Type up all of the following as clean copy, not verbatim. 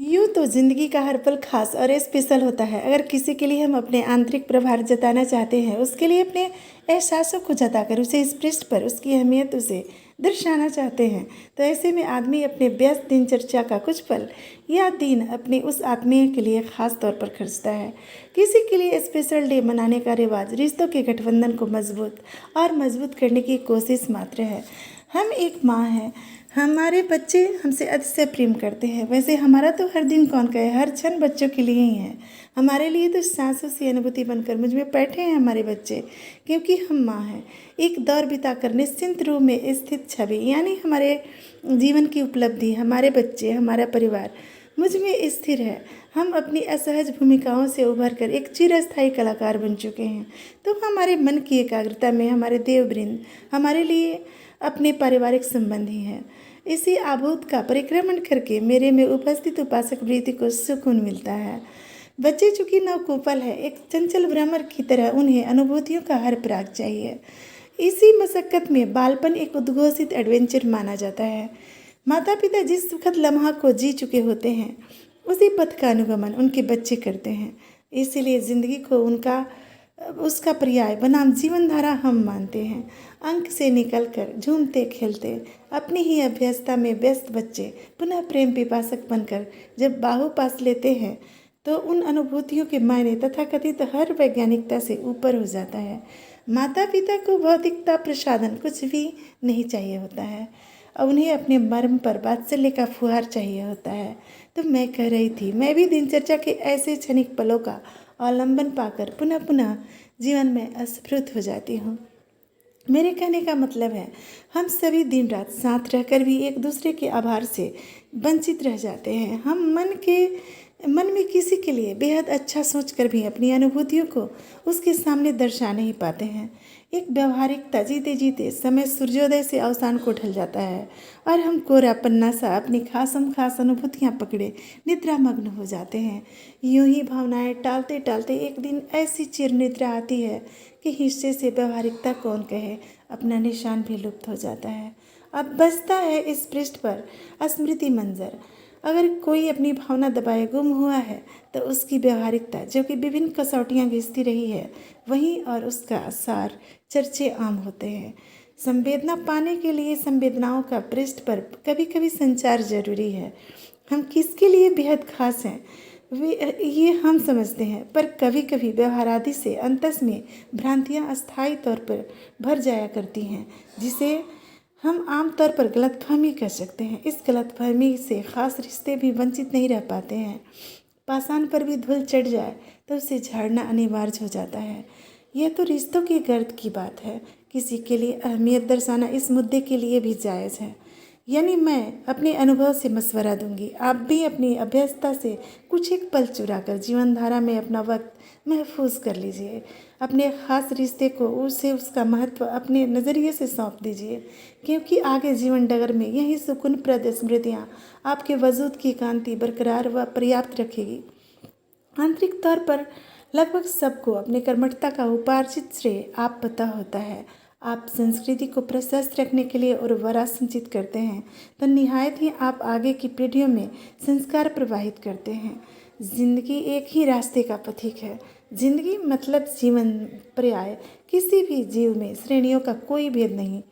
यूँ तो ज़िंदगी का हर पल खास और स्पेशल होता है। अगर किसी के लिए हम अपने आंतरिक प्रभाव जताना चाहते हैं, उसके लिए अपने एहसासों को जताकर उसे इस पृष्ठ पर उसकी अहमियत उसे दर्शाना चाहते हैं, तो ऐसे में आदमी अपने व्यस्त दिनचर्या का कुछ पल या दिन अपने उस आत्मीय के लिए खास तौर पर खर्चता है। किसी के लिए स्पेशल डे मनाने का रिवाज रिश्तों के गठबंधन को मजबूत करने की कोशिश मात्र है। हम एक माँ हैं, हमारे बच्चे हमसे अतिशय प्रेम करते हैं। वैसे हमारा तो हर दिन कौन कहे, हर क्षण बच्चों के लिए ही है। हमारे लिए तो सांसों सी अनुभूति बनकर मुझ में बैठे हैं हमारे बच्चे, क्योंकि हम माँ हैं। एक दौर बिताकर निश्चिंत रूप में स्थित छवि यानी हमारे जीवन की उपलब्धि, हमारे बच्चे, हमारा परिवार मुझ में स्थिर है। हम अपनी असहज भूमिकाओं से उभर कर एक चिरस्थायी कलाकार बन चुके हैं। तो हमारे मन की एकाग्रता में हमारे देववृंद हमारे लिए अपने पारिवारिक संबंधी हैं। इसी आभूत का परिक्रमण करके मेरे में उपस्थित उपासक वृत्ति को सुकून मिलता है। बच्चे चूंकि नवकोपल है, एक चंचल भ्रमर की तरह उन्हें अनुभूतियों का हर पराग चाहिए। इसी मशक्कत में बालपन एक उद्घोषित एडवेंचर माना जाता है। माता पिता जिस सुखद लम्हा को जी चुके होते हैं, उसी पथ का अनुगमन उनके बच्चे करते हैं। इसीलिए ज़िंदगी को उसका पर्याय बनाम जीवन धारा हम मानते हैं। अंक से निकलकर झूमते खेलते अपनी ही अभ्यस्तता में व्यस्त बच्चे पुनः प्रेम पिपासक बनकर जब बाहु पास लेते हैं, तो उन अनुभूतियों के मायने तथाकथित हर वैज्ञानिकता से ऊपर हो जाता है। माता पिता को भौतिकता प्रसाधन कुछ भी नहीं चाहिए होता है, और उन्हें अपने मर्म पर वात्सल्य का फुहार चाहिए होता है। तो मैं कह रही थी, मैं भी दिनचर्या के ऐसे क्षणिक पलों का अवलंबन पाकर पुनः पुनः जीवन में अस्फुट हो जाती हूँ। मेरे कहने का मतलब है, हम सभी दिन रात साथ रहकर भी एक दूसरे के आभार से वंचित रह जाते हैं। हम मन में किसी के लिए बेहद अच्छा सोचकर भी अपनी अनुभूतियों को उसके सामने दर्शा नहीं पाते हैं। एक व्यवहारिकता जीते जीते समय सूर्योदय से अवसान को ढल जाता है और हम कोरा पन्ना सा अपनी खासम खास अनुभूतियाँ पकड़े निद्रामग्न हो जाते हैं। यूं ही भावनाएं टालते टालते एक दिन ऐसी चिर निद्रा आती है कि हिस्से से व्यवहारिकता कौन कहे, अपना निशान भी लुप्त हो जाता है। अब बचता है इस पृष्ठ पर स्मृति मंजर। अगर कोई अपनी भावना दबाए गुम हुआ है, तो उसकी व्यवहारिकता जो कि विभिन्न कसौटियाँ घिसती रही है, वहीं और उसका सार चर्चे आम होते हैं। संवेदना पाने के लिए संवेदनाओं का पृष्ठ पर कभी कभी संचार जरूरी है। हम किसके लिए बेहद खास हैं ये हम समझते हैं, पर कभी कभी व्यवहार आदि से अंतस में भ्रांतियाँ अस्थायी तौर पर भर जाया करती हैं, जिसे हम आमतौर पर गलतफहमी कह सकते हैं। इस गलतफहमी से खास रिश्ते भी वंचित नहीं रह पाते हैं। पाषाण पर भी धूल चढ़ जाए तो उसे झाड़ना अनिवार्य हो जाता है। यह तो रिश्तों की गर्द की बात है। किसी के लिए अहमियत दर्शाना इस मुद्दे के लिए भी जायज़ है। यानी मैं अपने अनुभव से मशवरा दूंगी, आप भी अपनी अभ्यस्तता से कुछ एक पल चुराकर जीवन धारा में अपना वक्त महफूज कर लीजिए। अपने ख़ास रिश्ते को उसे उसका महत्व अपने नज़रिए से सौंप दीजिए, क्योंकि आगे जीवन डगर में यही सुकूनप्रद स्मृतियाँ आपके वजूद की कांति बरकरार व पर्याप्त रखेगी। आंतरिक तौर पर लगभग सबको अपने कर्मठता का उपार्जित श्रेय आप पता होता है। आप संस्कृति को प्रशस्त रखने के लिए उर्वरा संचित करते हैं, तो निहायत ही आप आगे की पीढ़ियों में संस्कार प्रवाहित करते हैं। जिंदगी एक ही रास्ते का पथिक है। जिंदगी मतलब जीवन पर्याय। किसी भी जीव में श्रेणियों का कोई भेद नहीं।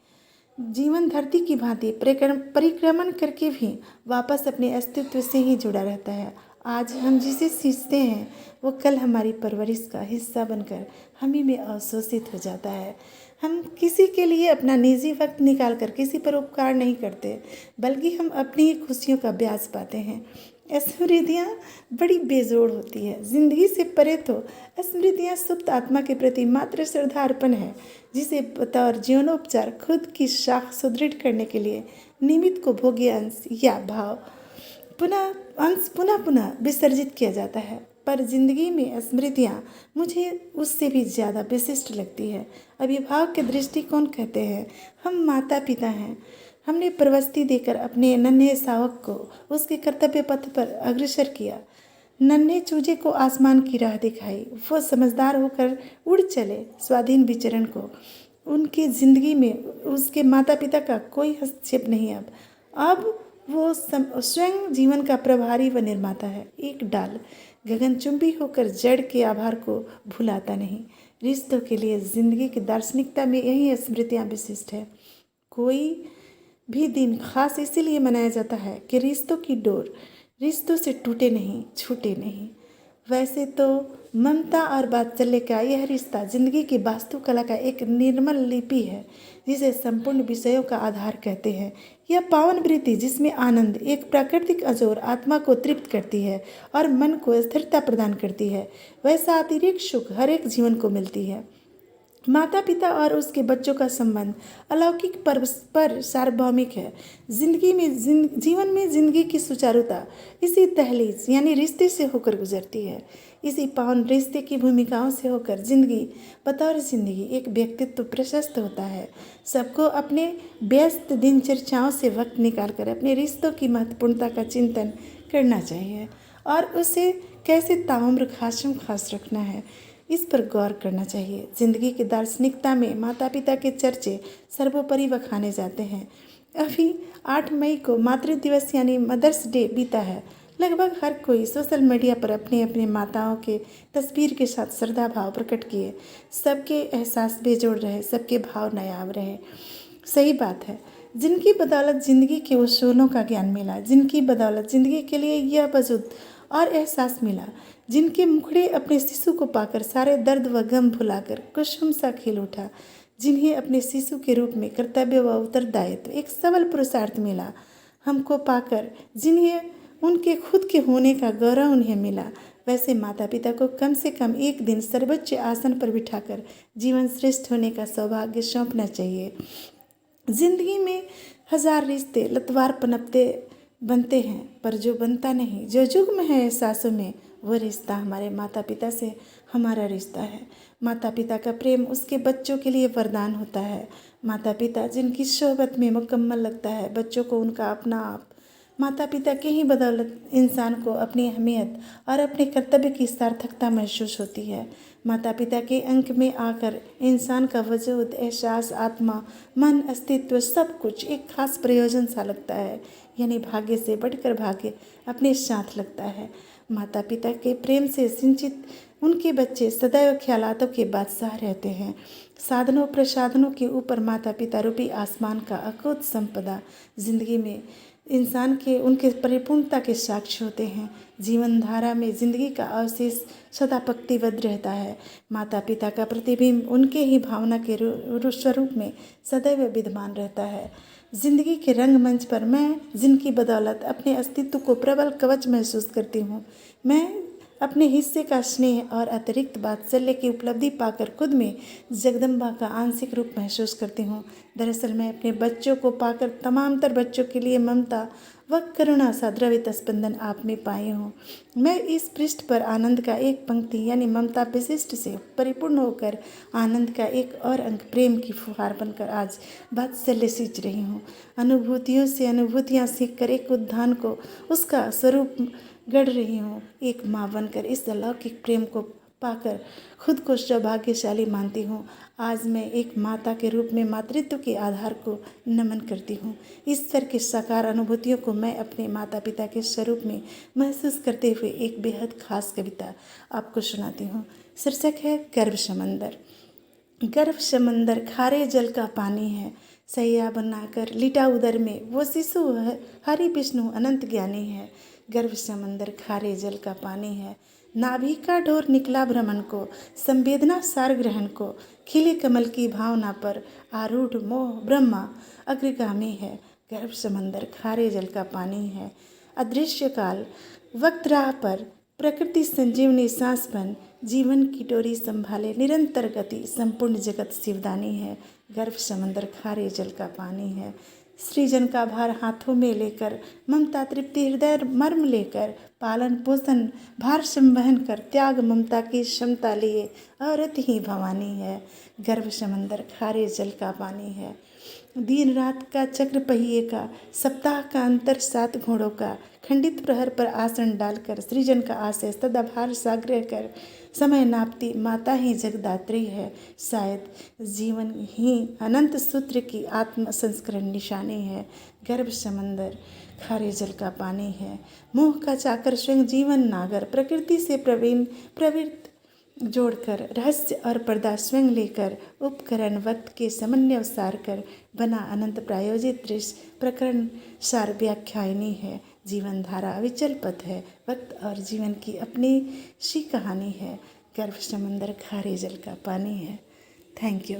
जीवन धरती की भांति परिक्रमण करके भी वापस अपने अस्तित्व से ही जुड़ा रहता है। आज हम जिसे सींचते हैं, वो कल हमारी परवरिश का हिस्सा बनकर हम ही में अवशोषित हो जाता है। हम किसी के लिए अपना निजी वक्त निकाल कर किसी पर उपकार नहीं करते, बल्कि हम अपनी ही खुशियों का ब्याज पाते हैं। स्मृतियाँ बड़ी बेजोड़ होती है। जिंदगी से परे तो स्मृतियाँ सुप्त आत्मा के प्रति मात्र श्रद्धा अर्पण है, जिसे बतौर जीवनोपचार खुद की शाख सुदृढ़ करने के लिए निमित्त को भोग्य अंश या भाव पुनः पुनः विसर्जित किया जाता है। पर जिंदगी में स्मृतियाँ मुझे उससे भी ज़्यादा विशिष्ट लगती है। अभिभावक के दृष्टिकोण कहते हैं, हम माता पिता हैं। हमने प्रवस्ती देकर अपने नन्हे शावक को उसके कर्तव्य पथ पर अग्रसर किया। नन्हे चूजे को आसमान की राह दिखाई, वो समझदार होकर उड़ चले स्वाधीन विचरण को। उनकी ज़िंदगी में उसके माता पिता का कोई हस्तक्षेप नहीं। अब वो स्वयं जीवन का प्रभारी व निर्माता है। एक डाल गगनचुंबी होकर जड़ के आभार को भुलाता नहीं। रिश्तों के लिए जिंदगी की दार्शनिकता में यही स्मृतियाँ विशिष्ट है। कोई भी दिन खास इसीलिए मनाया जाता है कि रिश्तों की डोर रिश्तों से टूटे नहीं, छूटे नहीं। वैसे तो ममता और वात्सल्य का यह रिश्ता जिंदगी की वास्तुकला का एक निर्मल लिपि है, जिसे संपूर्ण विषयों का आधार कहते हैं। यह पावन वृत्ति जिसमें आनंद एक प्राकृतिक अजोर आत्मा को तृप्त करती है और मन को स्थिरता प्रदान करती है, वैसा अतिरिक्त सुख हर एक जीवन को मिलती है। माता पिता और उसके बच्चों का संबंध अलौकिक पर सार्वभौमिक है। जीवन में जिंदगी की सुचारुता इसी दहलीज यानी रिश्ते से होकर गुजरती है। इसी पावन रिश्ते की भूमिकाओं से होकर जिंदगी बतौर जिंदगी एक व्यक्तित्व प्रशस्त होता है। सबको अपने व्यस्त दिनचर्याओं से वक्त निकालकर अपने रिश्तों की महत्वपूर्णता का चिंतन करना चाहिए और उसे कैसे ताउम्र खास रखना है, इस पर गौर करना चाहिए। जिंदगी की दार्शनिकता में माता पिता के चर्चे सर्वोपरि बखाने जाते हैं। अभी 8 मई को मातृ दिवस यानी मदर्स डे बीता है। लगभग हर कोई सोशल मीडिया पर अपने अपने माताओं के तस्वीर के साथ श्रद्धा भाव प्रकट किए। सबके एहसास बेजोड़ रहे, सबके भाव नायाब रहे। सही बात है। जिनकी बदौलत ज़िंदगी के उसूलों का ज्ञान मिला, जिनकी बदौलत ज़िंदगी के लिए यह वजूद और एहसास मिला, जिनके मुखड़े अपने शिशु को पाकर सारे दर्द व गम भुलाकर कुसुम सा खिल उठा, जिन्हें अपने शिशु के रूप में कर्तव्य व उत्तरदायित्व एक सबल पुरुषार्थ मिला, हमको पाकर जिन्हें उनके खुद के होने का गौरव उन्हें मिला, वैसे माता पिता को कम से कम एक दिन सर्वोच्च आसन पर बिठाकर जीवन श्रेष्ठ होने का सौभाग्य सौंपना चाहिए। जिंदगी में 1000 रिश्ते लतवार पनपते बनते हैं, पर जो बनता नहीं, जो जुग्म है एहसासों में, वो रिश्ता हमारे माता पिता से हमारा रिश्ता है। माता पिता का प्रेम उसके बच्चों के लिए वरदान होता है। माता पिता जिनकी सोहबत में मुकम्मल लगता है बच्चों को उनका अपना आप। माता पिता के ही बदौलत इंसान को अपनी अहमियत और अपने कर्तव्य की सार्थकता महसूस होती है। माता पिता के अंक में आकर इंसान का वजूद, एहसास, आत्मा, मन, अस्तित्व सब कुछ एक खास प्रयोजन सा लगता है, यानी भाग्य से बढ़कर भाग्य अपने साथ लगता है। माता पिता के प्रेम से सिंचित उनके बच्चे सदैव ख्यालातों के बादशाह रहते हैं। साधनों प्रसाधनों के ऊपर माता पिता रूपी आसमान का अकूत संपदा जिंदगी में इंसान के उनके परिपूर्णता के साक्ष्य होते हैं। जीवन धारा में जिंदगी का अवशेष सदा पंक्तिबद्ध रहता है। माता पिता का प्रतिबिंब उनके ही भावना के स्वरूप में सदैव विद्यमान रहता है। जिंदगी के रंगमंच पर मैं जिनकी बदौलत अपने अस्तित्व को प्रबल कवच महसूस करती हूँ, मैं अपने हिस्से का स्नेह और अतिरिक्त वात्सल्य की उपलब्धि पाकर खुद में जगदम्बा का आंशिक रूप महसूस करती हूँ। दरअसल मैं अपने बच्चों को पाकर तमाम तर बच्चों के लिए ममता व करुणा सा द्रवित स्पंदन आप में पाई हूँ। मैं इस पृष्ठ पर आनंद का एक पंक्ति यानी ममता विशिष्ट से परिपूर्ण होकर आनंद का एक और अंक प्रेम की फुहार बनकर आज वात्सल्य सींच रही हूँ। अनुभूतियों से अनुभूतियाँ सीख कर एक उद्यान को उसका स्वरूप गढ़ रही हूँ। एक माँ बनकर इस अलौकिक प्रेम को पाकर खुद को सौभाग्यशाली मानती हूँ। आज मैं एक माता के रूप में मातृत्व के आधार को नमन करती हूँ। ईश्वर के साकार अनुभूतियों को मैं अपने माता पिता के स्वरूप में महसूस करते हुए एक बेहद खास कविता आपको सुनाती हूँ। शीर्षक है गर्भ समंदर। गर्भ समंदर खारे जल का पानी है, सैया बनाकर लिटा उदर में वो शिशु हरि विष्णु अनंत ज्ञानी है। गर्भ समंदर खारे जल का पानी है, नाभि का ढोर निकला भ्रमण को, संवेदना सार ग्रहण को, खिले कमल की भावना पर आरूढ़ मोह ब्रह्मा अग्रगामी है। गर्भ समंदर खारे जल का पानी है, अदृश्य काल वक्त राह पर प्रकृति संजीवनी सांस बन, जीवन की डोरी संभाले निरंतर गति, संपूर्ण जगत शिवदानी है। गर्भ समंदर खारे जल का पानी है, सृजन का भार हाथों में लेकर, ममता तृप्ति हृदय मर्म लेकर, पालन पोषण भार संवहन कर, त्याग ममता की क्षमता लिए औरत ही भवानी है। गर्भ समंदर खारे जल का पानी है, दिन रात का चक्र पहिए का, सप्ताह का अंतर 7 घोड़ों का, खंडित प्रहर पर आसन डालकर सृजन का आशय सदाभार साग्रह कर, समय नापती माता ही जगदात्री है। शायद जीवन ही अनंत सूत्र की आत्म संस्करण निशानी है। गर्भ समंदर खारे जल का पानी है। मोह का चाकर स्वयं जीवन नागर, प्रकृति से प्रवृत्त जोड़कर रहस्य और पर्दा स्वयं लेकर, उपकरण वक्त के समन्वय सार कर बना अनंत प्रायोजित दृश्य प्रकरण सार व्याख्यायनी है। जीवन धारा अविचल पथ है, वक्त और जीवन की अपनी सी कहानी है। गर्भ समंदर खारे जल का पानी है। Thank you.